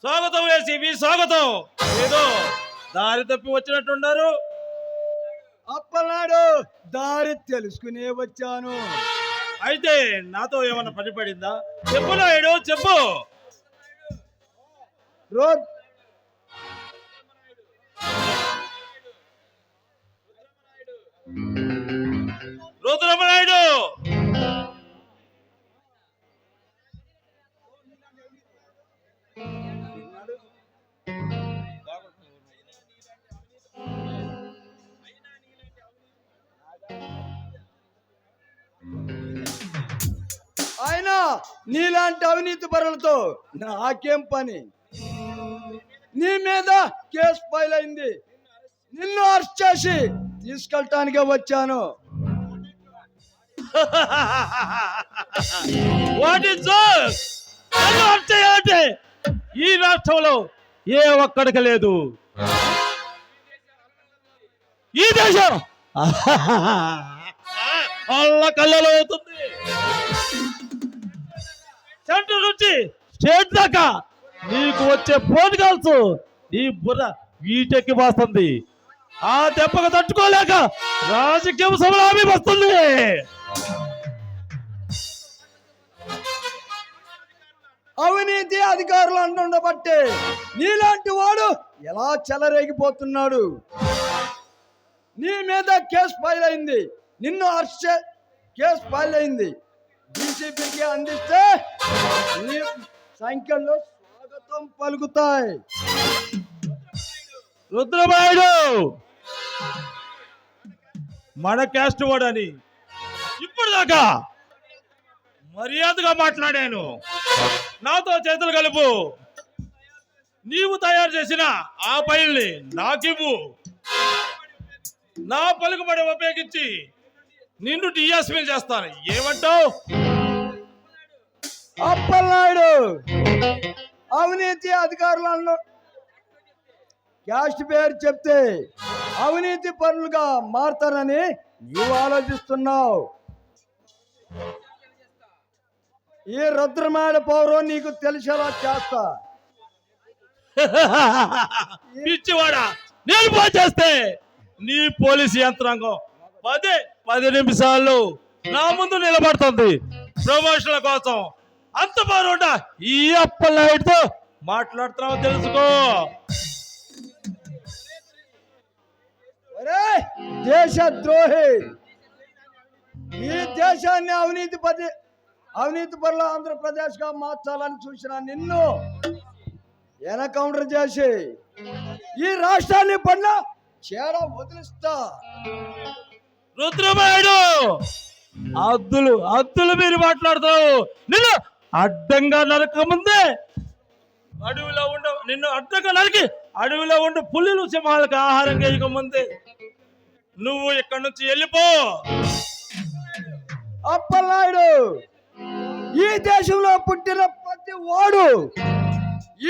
స్వాగతం ఏసీబీ స్వాగతం. ఏదో దారి తప్పి వచ్చినట్టున్నారు. అప్పనాడు దారి తెలుసుకునే వచ్చాను. అయితే నాతో ఏమన్నా పని పడిందా? చెప్పు నాయుడు చెప్పు. రోడ్ రుద్రమనాయుడు ఆయన నీలాంటి అవినీతి పరులతో నాకేం పని? నీ మీద కేసు ఫైల్ అయింది. నిన్ను అరెస్ట్ చేసి తీసుకెళ్ళటానికే వచ్చాను. What is this? అంటే ఈ రాష్ట్రంలో ఏ ఒక్కడికి లేదు. ఈ దేశం అల్ల కళ్ళలో అవుతుంది. సెంటర్ నుంచి స్టేట్ దాకా నీకు వచ్చే ఫోన్ కాల్స్ నీ బుర్ర వీటెక్కి వస్తుంది. ఆ దెబ్బకు తట్టుకోలేక రాజకీయ సమరాభి వస్తుంది. అవినీతి అధికారులు అంటుండబట్టే నీలాంటి వాడు ఎలా చెలరేగిపోతున్నాడు. నీ మీద కేసు ఫైల్ అయింది. నిన్ను అరెస్ట్ కేసు ఫైల్ అయింది. డీసీపీకి అందిస్తే నీ సంఖ్యలో స్వాగతం పలుకుతాయి. రుద్రమాయుడు మన క్యాస్ట్ వాడని ఇప్పటిదాకా మర్యాదగా మాట్లాడాను. నాతో చేతులు కలుపు. నీవు తయారు చేసిన ఆ ఫైల్ని నాకివ్వు. నా పలుకుబడి ఉపయోగించి నిన్ను డిఎస్పీ చేస్తాను. ఏమంటావు? అప్పలనాయుడు అవినీతి అధికారులను క్యాస్ట్ పేరు చెప్తే అవినీతి పరులుగా మారతారని నీవు ఆలోచిస్తున్నావు. ఈ రుద్రమాడ పౌరం నీకు తెలిసేలా చేస్తా. పిచ్చివాడా, నేను ఫోన్ చేస్తే నీ పోలీసు యంత్రాంగం 10 నిమిషాల్లో నా ముందు నిలబడుతుంది ప్రమోషన్ల కోసం. అంత బాగుంటా ఈ అప్పలనాయుడుతో మాట్లాడుతున్నావు తెలుసుకో. దేశద్రోహి, ఈ దేశాన్ని అవినీతి పరుల ఆంధ్రప్రదేశ్ గా మార్చాలని చూసిన నిన్ను ఎన్కౌంటర్ చేసి ఈ రాష్ట్రాన్ని పడిన చేర వదిలిస్తా. రుద్రమాయుడు అద్దులు మీరు మాట్లాడుతావు. నిన్ను అడ్డంగా నరక ముందే నిన్ను అడ్డంగా నరికి అడవిలో ఉండి పులిలు సింహాలకు ఆహారం వేయక ముందే నువ్వు ఇక్కడి నుంచి వెళ్ళిపో. అప్పలనాయుడు ఈ దేశంలో పుట్టిన ప్రతి వాడు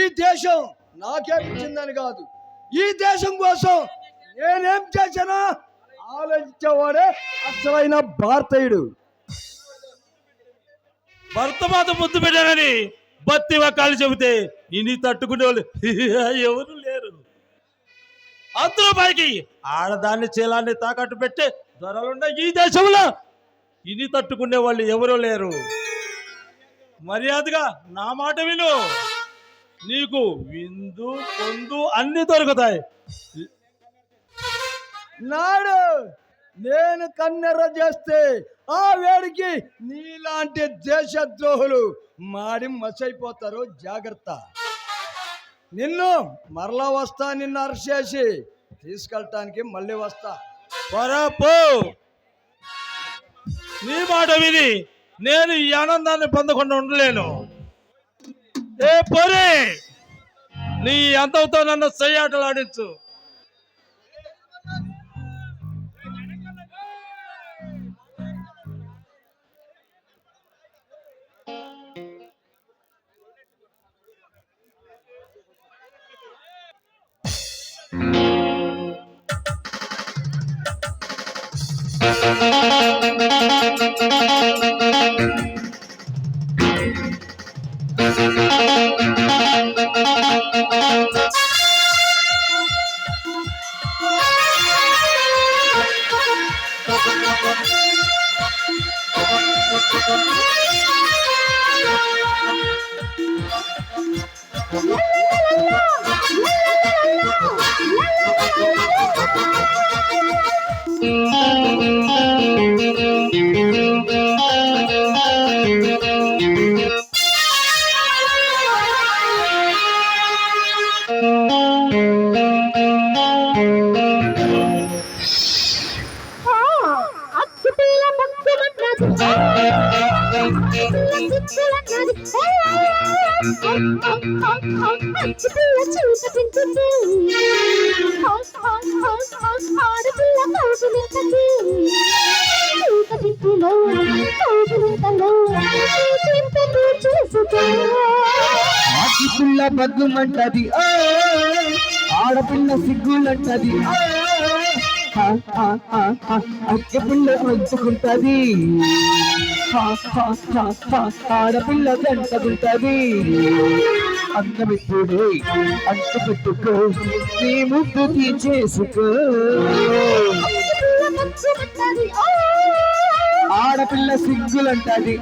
ఈ దేశం నాకే ఇచ్చిందని కాదు, ఈ దేశం కోసం నేనేం చేసినా ఆలోచించేవాడే అసలైన భారతీయుడు. భర్తమాత ముద్దు పెట్టానని బత్తి వకాలు చెబితే ఇన్ని తట్టుకునే వాళ్ళు ఎవరు లేరు. అందులో పైకి ఆడదాన్ని చీలాన్ని తాకట్టు పెట్టే ధరలున్న ఈ దేశంలో ఇన్ని తట్టుకునే వాళ్ళు ఎవరూ లేరు. మర్యాదగా నా మాట విను. నీకు విందు పొందు అన్ని దొరుకుతాయి. నాడు నేను కన్నెర్ర చేస్తే ఆ వేడికి నీలాంటి దేశద్రోహులు మాడి మసైపోతారు. జాగ్రత్త. నిన్ను మరలా వస్తా. నిన్ను అరెస్ట్ చేసి తీసుకెళ్ళటానికి మళ్ళీ వస్తా. పో. నీ మాట విని నేను ఈ ఆనందాన్ని పొందకుండా ఉండలేను. ఏ పోరే, నీ అంతంతో నన్ను సయ్యాటలాడించు. పిల్ల బగ్గుమంటది ఆడపిల్ల సిగ్గులంటది అక్క పిల్ల అంటుకుంటది ఆడపిల్ల గంటకుంటది అందమిప్పుడే అంటు పెట్టుకో నీ ముద్దు తీసేసుకో ఆడపిల్ల సిగ్గులంటది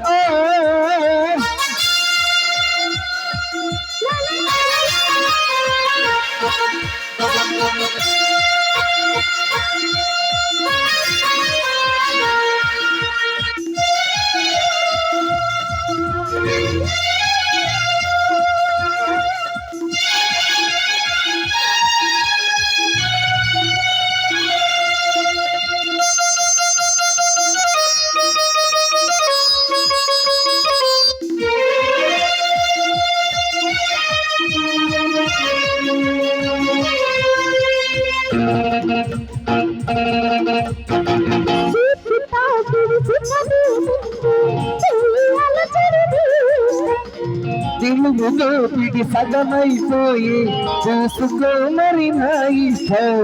తెలుగులో పిడి సగమైపోయి చూసుకో మరి నా ఇష్టం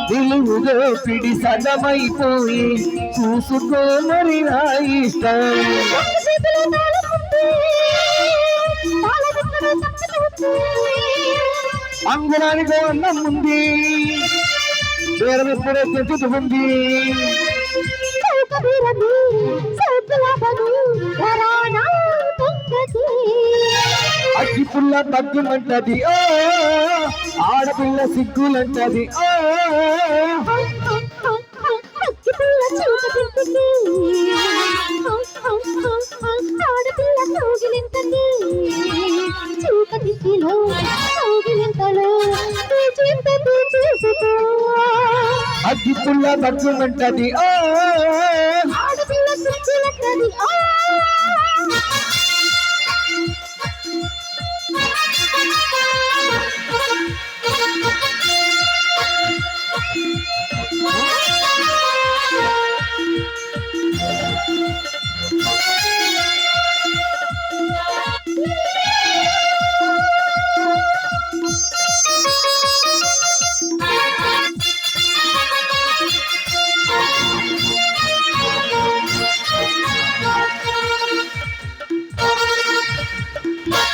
తెలుగులో పిడి సగమైపోయి చూసుకో మరి నా ఇష్టం అంగురానికో అన్నం ఉంది పేరు ఎప్పుడే తెచ్చుతుంది అగ్గి పుల్ల తగ్గుమంటది ఆడపిల్ల సిగ్గులంటది అగ్గి పుల్ల తగ్గుమంటది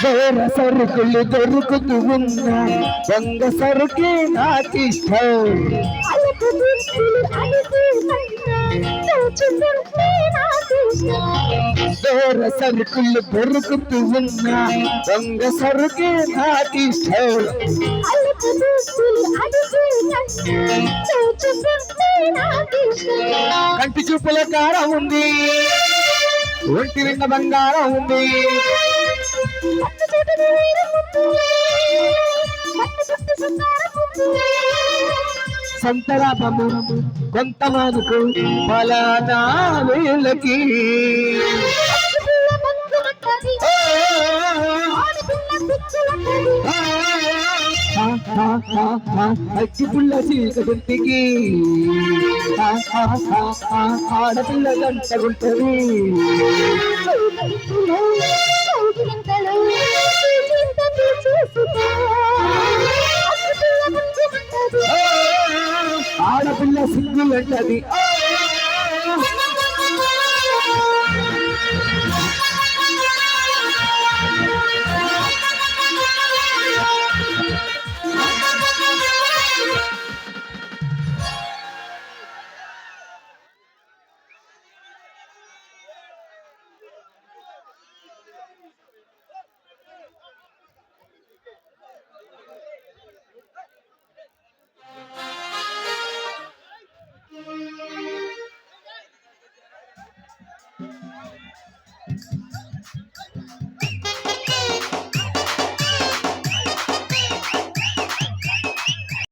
వేర సరుకులు దొరుకుతూ ఉన్నా దొంగ సరుకే నాకిష్టం వేర సరుకులు దొరుకుతూ ఉన్నా దొంగ సరుకే నాకిష్టం కంటి చూపుల కారం ఉంది ఒంటి నిండా బంగారం ఉంది సంతరాపము కొంతమందికు ఫలానా వేళ్ళకి అగ్గి పుల్ల చీకటికి ఆడపిల్ల గంటగుంటది ఆడపిల్ల సిగ్గులంటది